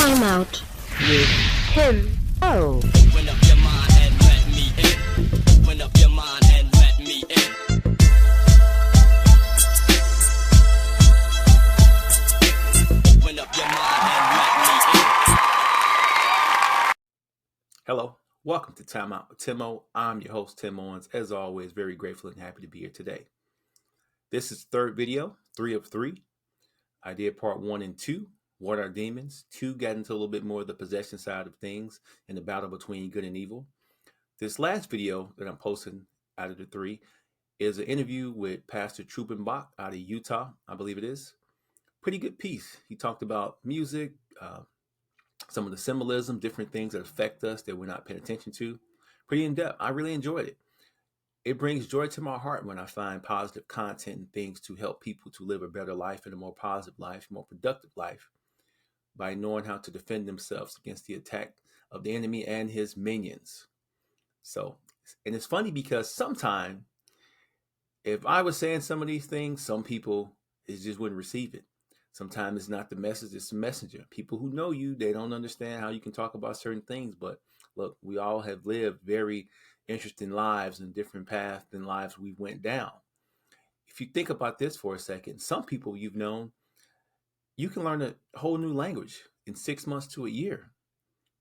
Time Out with Tim. Oh. Open up your mind and let me in. Open up your mind and let me in. Open up your mind and let me in. Hello, welcome to Time Out with Timo. I'm your host, Tim Owens. As always, very grateful and happy to be here today. This is the third video, 3 of 3. I did part 1 and 2, What Are Demons? 2 got into a little bit more of the possession side of things and the battle between good and evil. This last video that I'm posting out of the 3 is an interview with Pastor Trupenbach out of Utah, I believe it is. Pretty good piece. He talked about music, some of the symbolism, different things that affect us that we're not paying attention to. Pretty in-depth. I really enjoyed it. It brings joy to my heart when I find positive content and things to help people to live a better life and a more positive life, more productive life by knowing how to defend themselves against the attack of the enemy and his minions. So, and it's funny because sometimes if I was saying some of these things, some people just wouldn't receive it. Sometimes it's not the message, it's the messenger. People who know you, they don't understand how you can talk about certain things. But look, we all have lived very interesting lives and different paths than lives we went down. If you think about this for a second, some people you've known, you can learn a whole new language in 6 months to a year.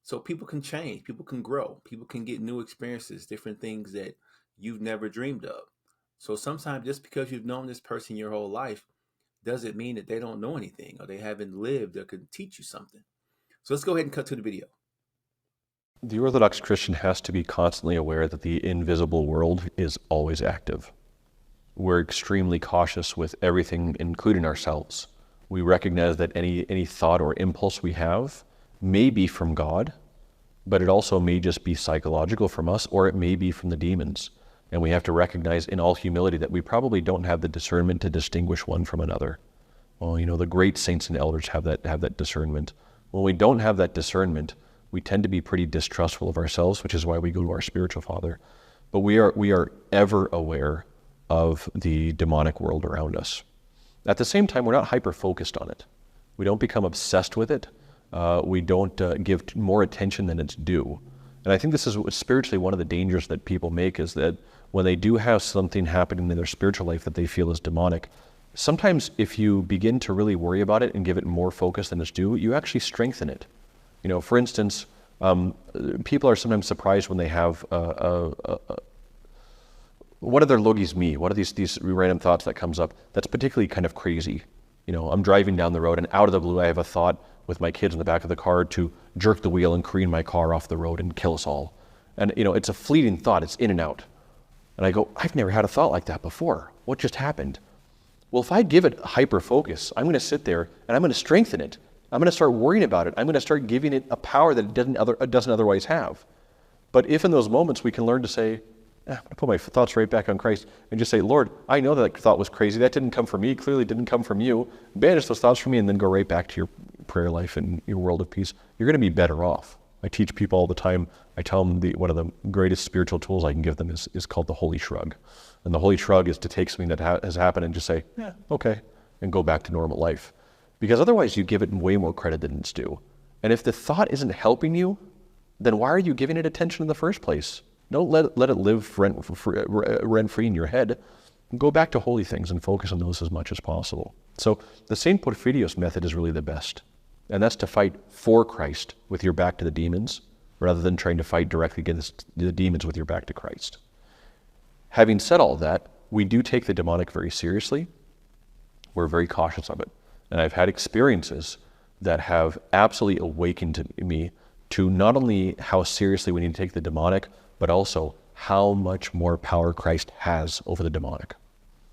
So people can change, people can grow, people can get new experiences, different things that you've never dreamed of. So sometimes just because you've known this person your whole life doesn't mean that they don't know anything or they haven't lived or could teach you something. So let's go ahead and cut to the video. The Orthodox Christian has to be constantly aware that the invisible world is always active. We're extremely cautious with everything, including ourselves. We recognize that any thought or impulse we have may be from God, but it also may just be psychological from us, or it may be from the demons. And we have to recognize in all humility that we probably don't have the discernment to distinguish one from another. Well, the great saints and elders have that discernment. When we don't have that discernment, we tend to be pretty distrustful of ourselves, which is why we go to our spiritual father. But we are ever aware of the demonic world around us. At the same time, we're not hyper-focused on it. We don't become obsessed with it. We don't give more attention than it's due. And I think this is spiritually one of the dangers that people make, is that when they do have something happening in their spiritual life that they feel is demonic, sometimes if you begin to really worry about it and give it more focus than it's due, you actually strengthen it. For instance, people are sometimes surprised when they have, what are their logis me? What are these random thoughts that comes up that's particularly kind of crazy? I'm driving down the road and out of the blue I have a thought with my kids in the back of the car to jerk the wheel and careen my car off the road and kill us all. And it's a fleeting thought, it's in and out. And I go, I've never had a thought like that before. What just happened? Well, if I give it hyper focus, I'm going to sit there and I'm going to strengthen it. I'm going to start worrying about it. I'm going to start giving it a power that it doesn't otherwise have. But if in those moments we can learn to say, I'm going to put my thoughts right back on Christ and just say, Lord, I know that thought was crazy. That didn't come from me. Clearly didn't come from you. Banish those thoughts from me and then go right back to your prayer life and your world of peace. You're going to be better off. I teach people all the time. I tell them one of the greatest spiritual tools I can give them is called the holy shrug. And the holy shrug is to take something that has happened and just say, yeah, okay, and go back to normal life. Because otherwise you give it way more credit than it's due. And if the thought isn't helping you, then why are you giving it attention in the first place? Don't let it live rent-free in your head. Go back to holy things and focus on those as much as possible. So the St. Porphyrios method is really the best. And that's to fight for Christ with your back to the demons, rather than trying to fight directly against the demons with your back to Christ. Having said all that, we do take the demonic very seriously. We're very cautious of it. And I've had experiences that have absolutely awakened me to not only how seriously we need to take the demonic, but also how much more power Christ has over the demonic.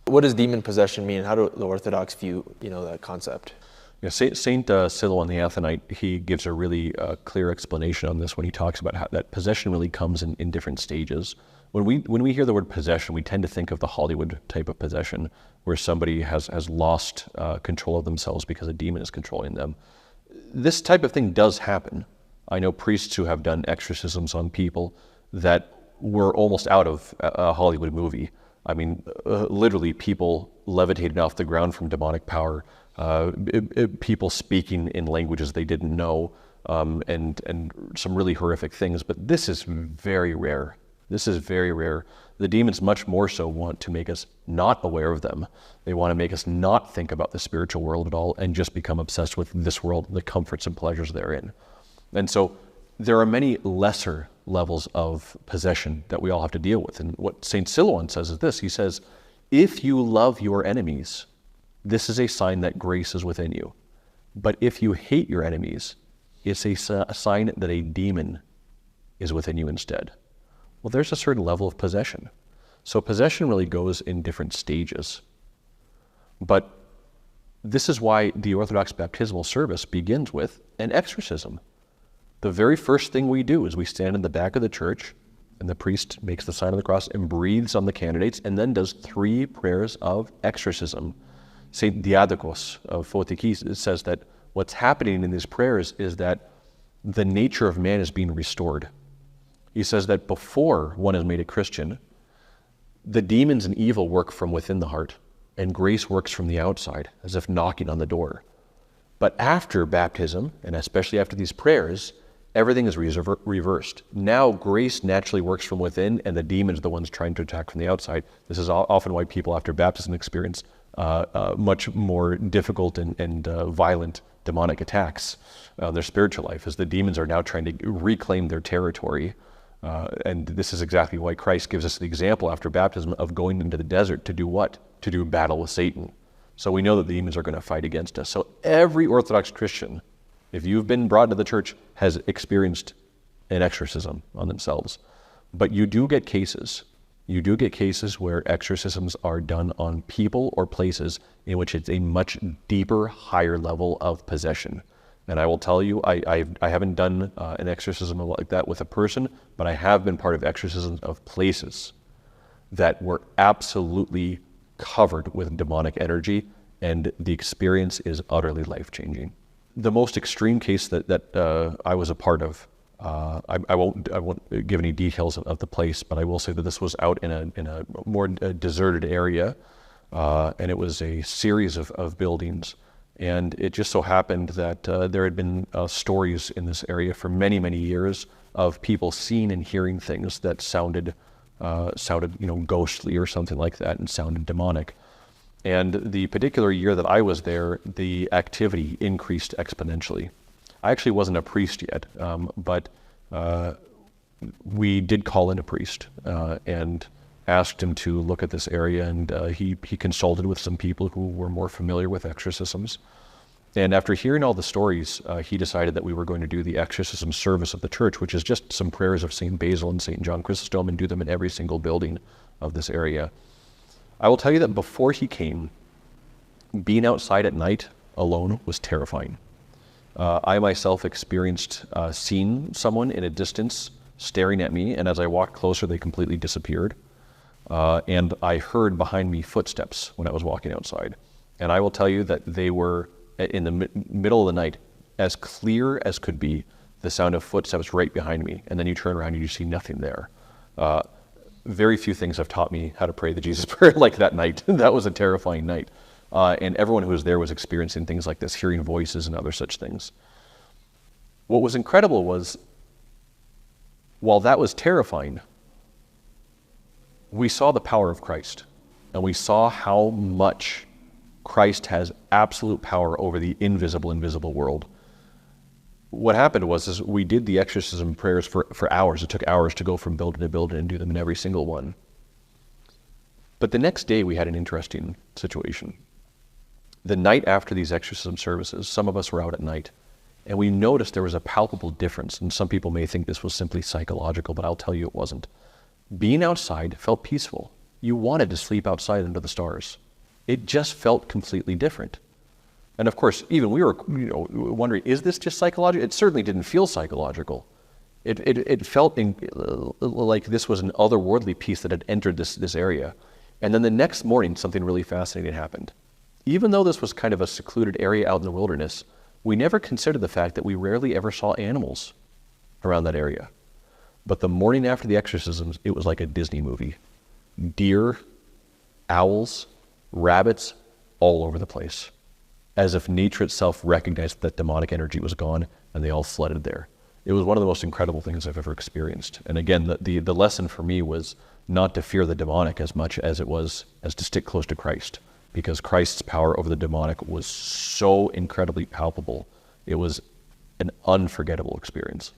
What does demon possession mean? How do the Orthodox view, that concept? Yeah, Saint Cyril the Athonite, he gives a really clear explanation on this when he talks about how that possession really comes in different stages. When we hear the word possession, we tend to think of the Hollywood type of possession, where somebody has lost control of themselves because a demon is controlling them. This type of thing does happen. I know priests who have done exorcisms on people that were almost out of a Hollywood movie. I mean, literally people levitated off the ground from demonic power, people speaking in languages they didn't know, and some really horrific things. But this is very rare. This is very rare. The demons much more so want to make us not aware of them. They want to make us not think about the spiritual world at all and just become obsessed with this world, the comforts and pleasures therein. And so there are many lesser levels of possession that we all have to deal with. And what St. Silouan says is this. He says, if you love your enemies, this is a sign that grace is within you. But if you hate your enemies, it's a sign that a demon is within you instead. Well, there's a certain level of possession. So possession really goes in different stages. But this is why the Orthodox baptismal service begins with an exorcism. The very first thing we do is we stand in the back of the church, and the priest makes the sign of the cross and breathes on the candidates, and then does 3 prayers of exorcism. St. Diadocos of Photikis says that what's happening in these prayers is that the nature of man is being restored. He says that before one is made a Christian, the demons and evil work from within the heart, and grace works from the outside, as if knocking on the door. But after baptism, and especially after these prayers, everything is reversed. Now grace naturally works from within, and the demons are the ones trying to attack from the outside. This is often why people after baptism experience much more difficult and violent demonic attacks on their spiritual life, as the demons are now trying to reclaim their territory. And this is exactly why Christ gives us the example after baptism of going into the desert to do what? To do battle with Satan. So we know that the demons are going to fight against us. So every Orthodox Christian, if you've been brought into the church, has experienced an exorcism on themselves. But you do get cases. You do get cases where exorcisms are done on people or places in which it's a much deeper, higher level of possession. And I will tell you, I haven't done an exorcism like that with a person, but I have been part of exorcisms of places that were absolutely covered with demonic energy, and the experience is utterly life-changing. The most extreme case that I was a part of, I won't give any details of the place, but I will say that this was out in a more deserted area, and it was a series of buildings. And it just so happened that there had been stories in this area for many, many years of people seeing and hearing things that sounded ghostly or something like that, and sounded demonic. And the particular year that I was there, the activity increased exponentially. I actually wasn't a priest yet, but we did call in a priest and asked him to look at this area, and he consulted with some people who were more familiar with exorcisms. And after hearing all the stories, he decided that we were going to do the exorcism service of the church, which is just some prayers of St. Basil and St. John Chrysostom, and do them in every single building of this area. I will tell you that before he came, being outside at night alone was terrifying. I myself experienced seeing someone in a distance staring at me, and as I walked closer, they completely disappeared. And I heard behind me footsteps when I was walking outside. And I will tell you that they were, in the middle of the night, as clear as could be, the sound of footsteps right behind me. And then you turn around and you see nothing there. Very few things have taught me how to pray the Jesus Prayer like that night. That was a terrifying night. And everyone who was there was experiencing things like this, hearing voices and other such things. What was incredible was, while that was terrifying, we saw the power of Christ, and we saw how much Christ has absolute power over the invisible world. What happened was we did the exorcism prayers for hours. It took hours to go from building to building and do them in every single one. But the next day we had an interesting situation. The night after these exorcism services, some of us were out at night, and we noticed there was a palpable difference. And some people may think this was simply psychological, but I'll tell you it wasn't. Being outside felt peaceful. You wanted to sleep outside under the stars. It just felt completely different. And of course, even we were wondering, is this just psychological? It certainly didn't feel psychological. It felt like this was an otherworldly peace that had entered this area. And then the next morning, something really fascinating happened. Even though this was kind of a secluded area out in the wilderness, we never considered the fact that we rarely ever saw animals around that area. But the morning after the exorcisms, it was like a Disney movie. Deer, owls, rabbits, all over the place. As if nature itself recognized that demonic energy was gone and they all flooded there. It was one of the most incredible things I've ever experienced. And again, the lesson for me was not to fear the demonic as much as it was as to stick close to Christ, because Christ's power over the demonic was so incredibly palpable. It was an unforgettable experience.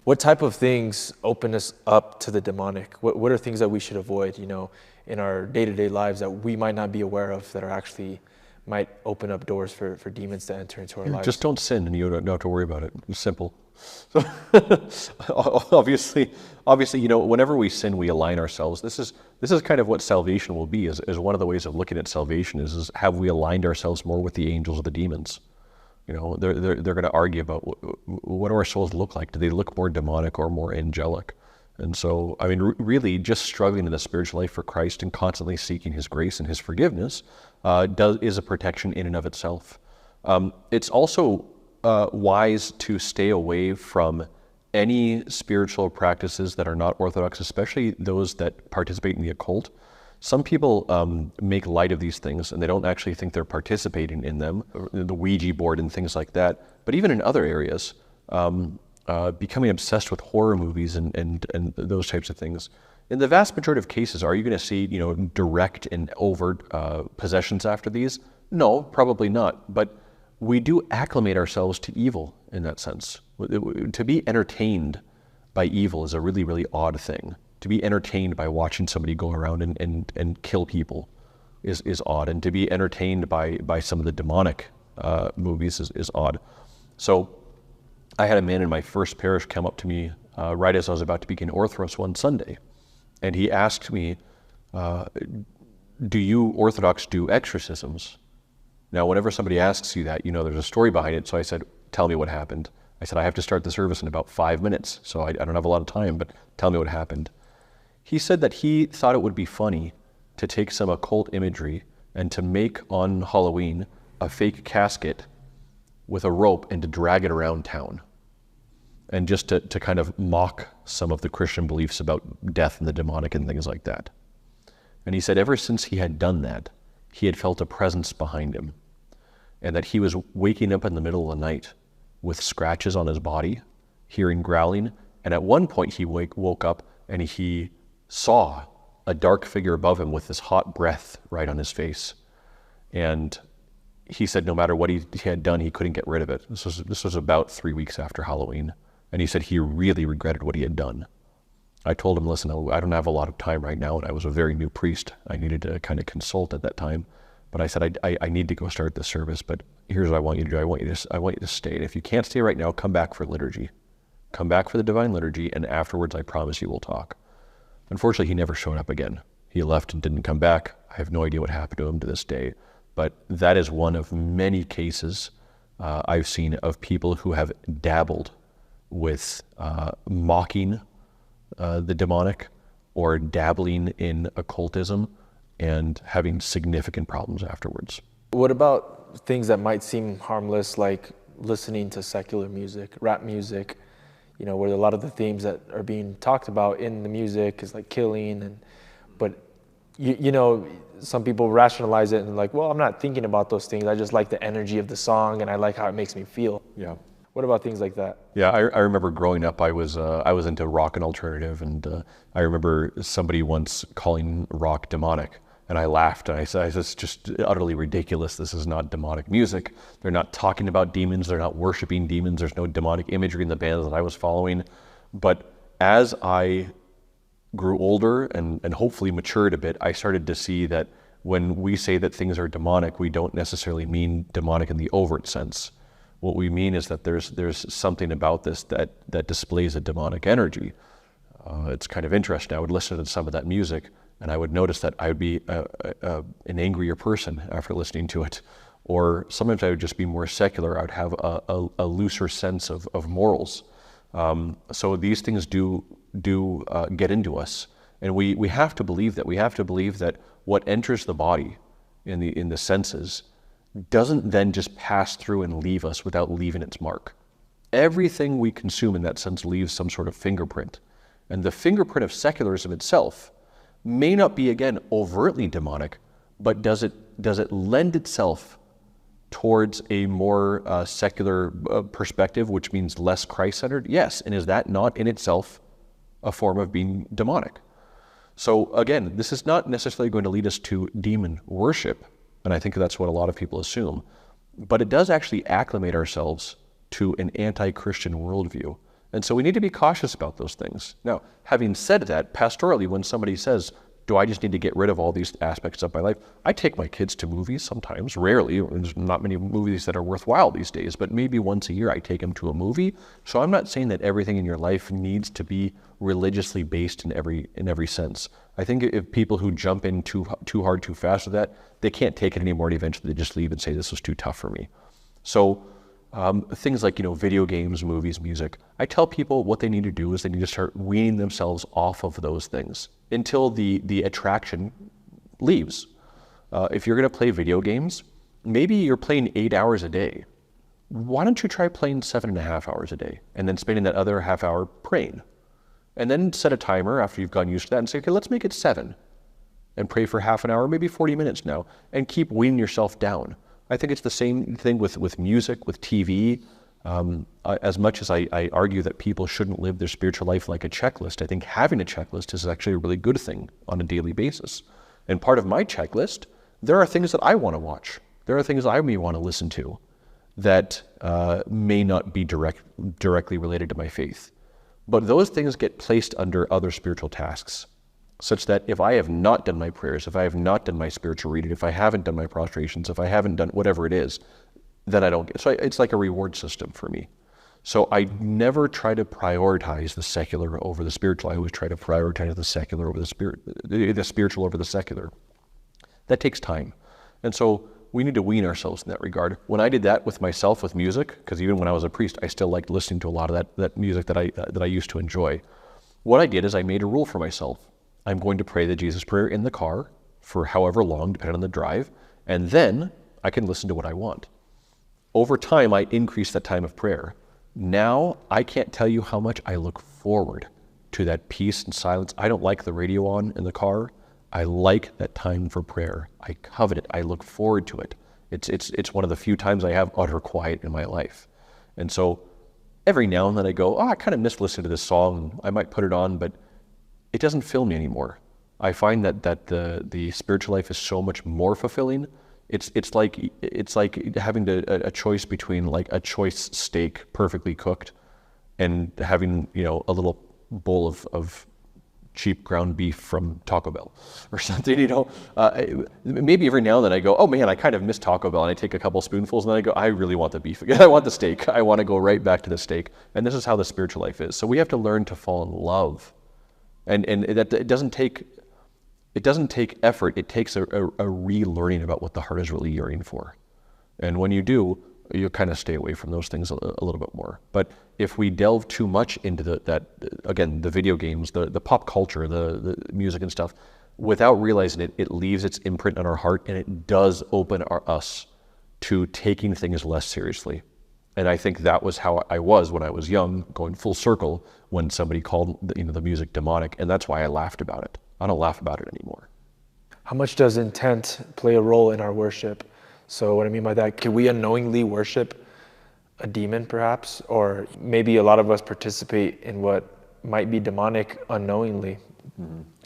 What type of things open us up to the demonic? What are things that we should avoid, in our day-to-day lives that we might not be aware of, that are actually might open up doors for demons to enter into our lives? Just don't sin and you don't have to worry about it. It's simple. So obviously, whenever we sin, we align ourselves. This is kind of what salvation will be, is one of the ways of looking at salvation is have we aligned ourselves more with the angels or the demons? They're going to argue about what do our souls look like? Do they look more demonic or more angelic? And so, really just struggling in the spiritual life for Christ and constantly seeking his grace and his forgiveness is a protection in and of itself. It's also wise to stay away from any spiritual practices that are not orthodox, especially those that participate in the occult. Some people make light of these things and they don't actually think they're participating in them, the Ouija board and things like that. But even in other areas, becoming obsessed with horror movies and those types of things. In the vast majority of cases, are you going to see direct and overt possessions after these? No, probably not. But we do acclimate ourselves to evil in that sense. To be entertained by evil is a really, really odd thing. To be entertained by watching somebody go around and kill people is odd. And to be entertained by some of the demonic movies is odd. So I had a man in my first parish come up to me right as I was about to begin Orthros one Sunday. And he asked me, do you Orthodox do exorcisms? Now, whenever somebody asks you that, there's a story behind it. So I said, tell me what happened. I said, I have to start the service in about 5 minutes. So I don't have a lot of time, but tell me what happened. He said that he thought it would be funny to take some occult imagery and to make on Halloween a fake casket with a rope and to drag it around town. And just to kind of mock some of the Christian beliefs about death and the demonic and things like that. And he said ever since he had done that, he had felt a presence behind him. And that he was waking up in the middle of the night with scratches on his body, hearing growling. And at one point he woke up and he saw a dark figure above him with this hot breath right on his face. And he said no matter what he had done, he couldn't get rid of it. This was about 3 weeks after Halloween. And he said he really regretted what he had done. I told him, listen, I don't have a lot of time right now. And I was a very new priest. I needed to kind of consult at that time. But I said, I need to go start the service, but here's what I want you to do. I want you to stay. And if you can't stay right now, come back for liturgy. Come back for the divine liturgy, and afterwards I promise you we'll talk. Unfortunately, he never showed up again. He left and didn't come back. I have no idea what happened to him to this day. But that is one of many cases I've seen of people who have dabbled with mocking the demonic or dabbling in occultism and having significant problems afterwards. What about things that might seem harmless, like listening to secular music, rap music, where a lot of the themes that are being talked about in the music is like killing, but some people rationalize it and like, well, I'm not thinking about those things. I just like the energy of the song and I like how it makes me feel. Yeah. What about things like that? Yeah, I remember growing up, I was into rock and alternative, and I remember somebody once calling rock demonic, and I laughed, and I said, it's just utterly ridiculous. This is not demonic music. They're not talking about demons. They're not worshiping demons. There's no demonic imagery in the bands that I was following. But as I grew older and hopefully matured a bit, I started to see that when we say that things are demonic, we don't necessarily mean demonic in the overt sense. What we mean is that there's something about this that displays a demonic energy. It's kind of interesting. I would listen to some of that music, and I would notice that I would be an angrier person after listening to it. Or sometimes I would just be more secular. I would have a looser sense of morals. So these things do get into us, and we have to believe that. We have to believe that what enters the body in the senses doesn't then just pass through and leave us without leaving its mark. Everything we consume in that sense leaves some sort of fingerprint. And the fingerprint of secularism itself may not be, again, overtly demonic, but does it lend itself towards a more secular perspective, which means less Christ-centered? Yes. And is that not in itself a form of being demonic? So again, this is not necessarily going to lead us to demon worship, and I think that's what a lot of people assume, but it does actually acclimate ourselves to an anti-Christian worldview. And so we need to be cautious about those things. Now, having said that, pastorally, when somebody says, do I just need to get rid of all these aspects of my life? I take my kids to movies sometimes, rarely. There's not many movies that are worthwhile these days, but maybe once a year I take them to a movie. So I'm not saying that everything in your life needs to be religiously based in every sense. I think if people who jump in too hard, too fast with that, they can't take it anymore, and eventually they just leave and say, this was too tough for me. So things like, video games, movies, music, I tell people what they need to do is they need to start weaning themselves off of those things until the attraction leaves. If you're going to play video games, maybe you're playing 8 hours a day. Why don't you try playing 7.5 hours a day and then spending that other half hour praying? And then set a timer after you've gotten used to that and say, okay, let's make it 7 and pray for half an hour, maybe 40 minutes now, and keep weaning yourself down. I think it's the same thing with music, with TV. As much as I argue that people shouldn't live their spiritual life like a checklist, I think having a checklist is actually a really good thing on a daily basis. And part of my checklist, there are things that I want to watch. There are things I may want to listen to that may not be directly related to my faith. But those things get placed under other spiritual tasks, such that if I have not done my prayers, if I have not done my spiritual reading, if I haven't done my prostrations, if I haven't done whatever it is, then I don't get. So it's like a reward system for me. So I never try to prioritize the secular over the spiritual. I always try to prioritize the secular over the spiritual over the secular. That takes time. And so we need to wean ourselves in that regard. When I did that with myself with music, because even when I was a priest, I still liked listening to a lot of that music that I used to enjoy. What I did is I made a rule for myself. I'm going to pray the Jesus prayer in the car for however long, depending on the drive, and then I can listen to what I want. Over time, I increased that time of prayer. Now, I can't tell you how much I look forward to that peace and silence. I don't like the radio on in the car. I like that time for prayer. I covet it. I look forward to it. It's one of the few times I have utter quiet in my life. And so every now and then I go, I kind of miss listening to this song. I might put it on, but it doesn't fill me anymore. I find that the spiritual life is so much more fulfilling. It's like having a choice between like a choice steak perfectly cooked and having a little bowl of cheap ground beef from Taco Bell or something. Maybe every now and then I go, oh man, I kind of miss Taco Bell, and I take a couple spoonfuls and then I go, I really want the beef again. I want the steak. I want to go right back to the steak. And this is how the spiritual life is. So we have to learn to fall in love. And that it doesn't take effort. It takes a relearning about what the heart is really yearning for. And when you do, you kind of stay away from those things a little bit more. But if we delve too much into the video games, the pop culture, the music and stuff, without realizing it, it leaves its imprint on our heart, and it does open us to taking things less seriously. And I think that was how I was when I was young, going full circle when somebody called the music demonic, and that's why I laughed about it. I don't laugh about it anymore. How much does intent play a role in our worship? So what I mean by that, can we unknowingly worship a demon perhaps? Or maybe a lot of us participate in what might be demonic unknowingly,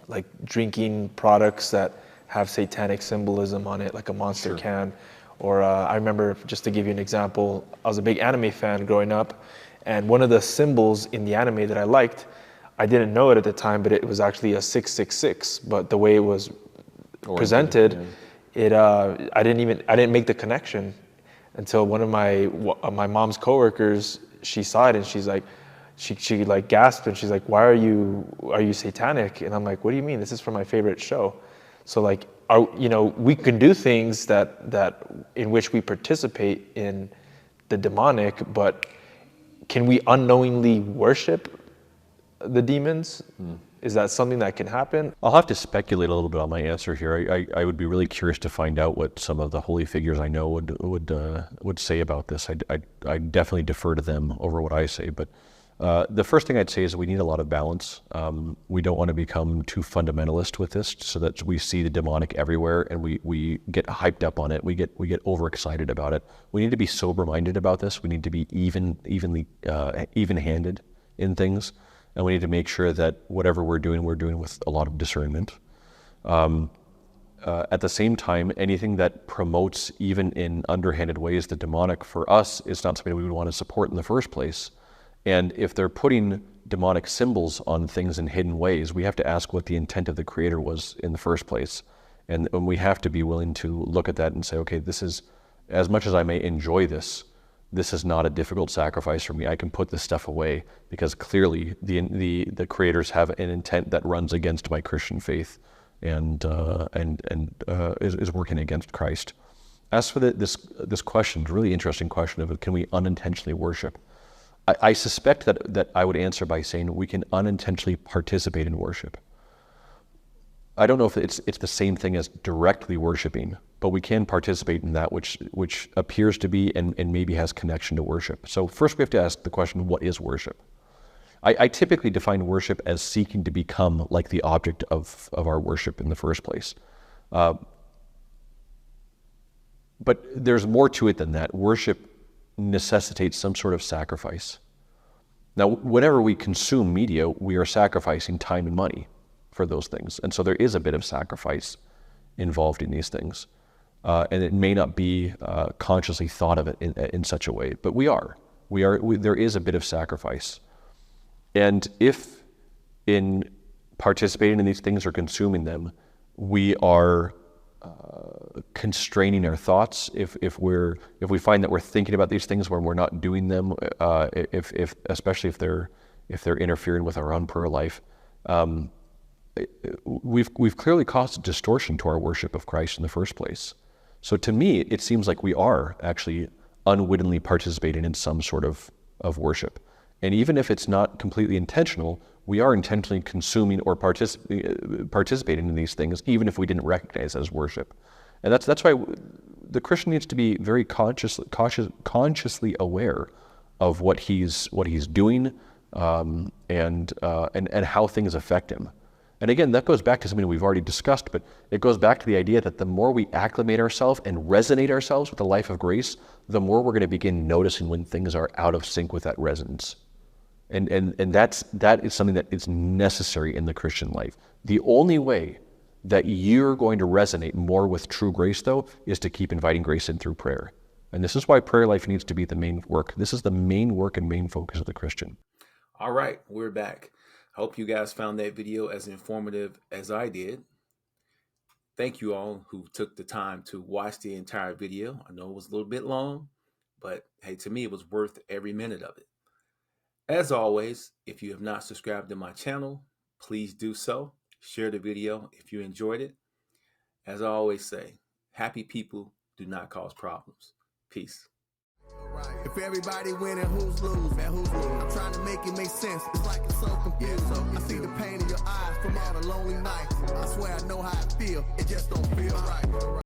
like drinking products that have satanic symbolism on it, like a Monster can. Or I remember, just to give you an example, I was a big anime fan growing up, and one of the symbols in the anime that I liked, I didn't know it at the time, but it was actually a 666. But the way it was presented, I didn't make the connection until one of my mom's coworkers, she saw it and she's like, she like gasped and she's like, why are you satanic? And I'm like, what do you mean? This is from my favorite show. So like, we can do things that in which we participate in the demonic, but can we unknowingly worship the demons? Is that something that can happen? I'll have to speculate a little bit on my answer here. I would be really curious to find out what some of the holy figures I know would say about this. I definitely defer to them over what I say, but The first thing I'd say is we need a lot of balance. We don't want to become too fundamentalist with this, so that we see the demonic everywhere and we get hyped up on it. We get overexcited about it. We need to be sober-minded about this. We need to be even-handed in things, and we need to make sure that whatever we're doing with a lot of discernment. At the same time, anything that promotes, even in underhanded ways, the demonic, for us is not something we would want to support in the first place. And if they're putting demonic symbols on things in hidden ways, we have to ask what the intent of the Creator was in the first place. And we have to be willing to look at that and say, okay, this is, as much as I may enjoy this, this is not a difficult sacrifice for me. I can put this stuff away because clearly the creators have an intent that runs against my Christian faith and is working against Christ. As for this question, really interesting question of can we unintentionally worship? I suspect that I would answer by saying we can unintentionally participate in worship. I don't know if it's the same thing as directly worshiping, but we can participate in that which appears to be and maybe has connection to worship. So first we have to ask the question, what is worship? I typically define worship as seeking to become like the object of our worship in the first place. But there's more to it than that. Worship necessitates some sort of sacrifice. Now, whenever we consume media, we are sacrificing time and money for those things. And so there is a bit of sacrifice involved in these things. And it may not be consciously thought of it in such a way, but there is a bit of sacrifice. And if in participating in these things or consuming them, we are constraining our thoughts, if we find that we're thinking about these things when we're not doing them, especially if they're interfering with our own prayer life, we've clearly caused a distortion to our worship of Christ in the first place. So to me, it seems like we are actually unwittingly participating in some sort of worship. And even if it's not completely intentional, we are intentionally consuming or participating in these things, even if we didn't recognize it as worship. And that's why the Christian needs to be very consciously aware of what he's doing and how things affect him. And again, that goes back to something we've already discussed, but it goes back to the idea that the more we acclimate ourselves and resonate ourselves with the life of grace, the more we're going to begin noticing when things are out of sync with that resonance. And that is something that is necessary in the Christian life. The only way that you're going to resonate more with true grace, though, is to keep inviting grace in through prayer. And this is why prayer life needs to be the main work. This is the main work and main focus of the Christian. All right, we're back. I hope you guys found that video as informative as I did. Thank you all who took the time to watch the entire video. I know it was a little bit long, but hey, to me, it was worth every minute of it. As always, if you have not subscribed to my channel, please do so. Share the video if you enjoyed it. As I always say, happy people do not cause problems. Peace. If everybody winning, who's losing? Man, who's losing? I'm trying to make it make sense. It's like it's so confusing. I see the pain in your eyes from all the lonely nights. I swear I know how I feel. It just don't feel right.